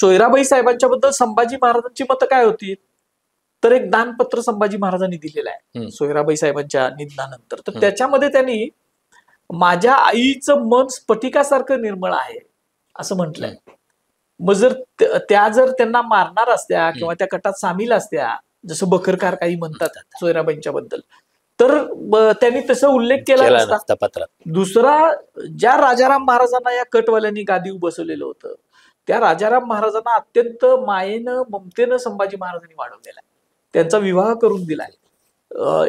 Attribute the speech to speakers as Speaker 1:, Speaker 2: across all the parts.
Speaker 1: सोयराबाई साहेबांच्या बद्दल संभाजी महाराजांची मतं काय होती? तर एक दानपत्र संभाजी महाराजांनी दिलेलं आहे सोयराबाई साहेबांच्या निधनानंतर. तर त्याच्यामध्ये त्यांनी माझ्या आईचं मन स्फटिकासारखं निर्मळ आहे असं म्हटलंय. मग जर त्यांना मारणार असत्या किंवा त्या कटात सामील असत्या, जसं बखरकार काही म्हणतात सोयराबाईंच्या बद्दल, तर त्यांनी तसं उल्लेख केला नसता पत्रात. दुसरा, ज्या राजाराम महाराजांना या कटवाल्यांनी गादीवर बसवलेलं होतं, त्या राजाराम महाराजांना अत्यंत मायेनं ममतेनं संभाजी महाराजांनी वाढवलेला आहे, त्यांचा विवाह करून दिलाय.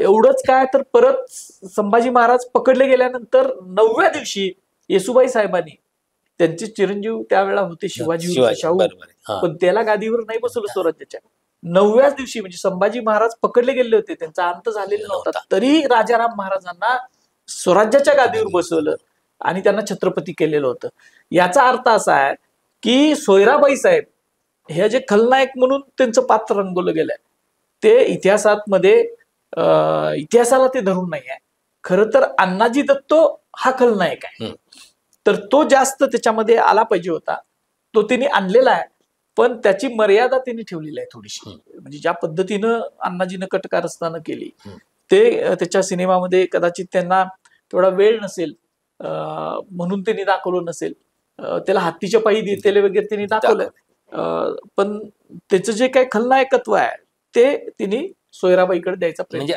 Speaker 1: एवढंच काय, तर परत संभाजी महाराज पकडले गेल्यानंतर 9व्या दिवशी येसुबाई साहेबांनी, त्यांचे चिरंजीव त्यावेळेला होते शिवाजी शाहू, पण त्याला गादीवर नाही बसवलं स्वराज्याच्या. 9व्याच दिवशी म्हणजे संभाजी महाराज पकडले गेले होते, त्यांचा अंत झालेला नव्हता, तरी राजाराम महाराजांना स्वराज्याच्या गादीवर बसवलं आणि त्यांना छत्रपती केलेलं होतं. याचा अर्थ असा आहे की सोयराबाई साहेब हे जे खलनायक म्हणून त्यांचं पात्र रंगवलं गेलंय, ते इतिहासाला ते धरून नाही आहे. खरं तर अण्णाजी दत्तो हा खलनायक आहे, तर तो जास्त त्याच्यामध्ये आला पाहिजे होता, तो त्यांनी आणलेला आहे, पण त्याची मर्यादा त्यांनी ठेवलेली आहे थोडीशी. म्हणजे ज्या पद्धतीनं अण्णाजीनं कटकारस्थानं केली, ते त्याच्या सिनेमामध्ये कदाचित त्यांना थोडा वेळ नसेल म्हणून त्यांनी दाखवलं नसेल. त्याला हत्तीच्या पायी देतेले वगैरे त्यांनी दाखवलं, पण त्याचं जे काही खलनायकत्व आहे ते तिने सोयराबाईकडे द्यायचा प्रयत्न.
Speaker 2: म्हणजे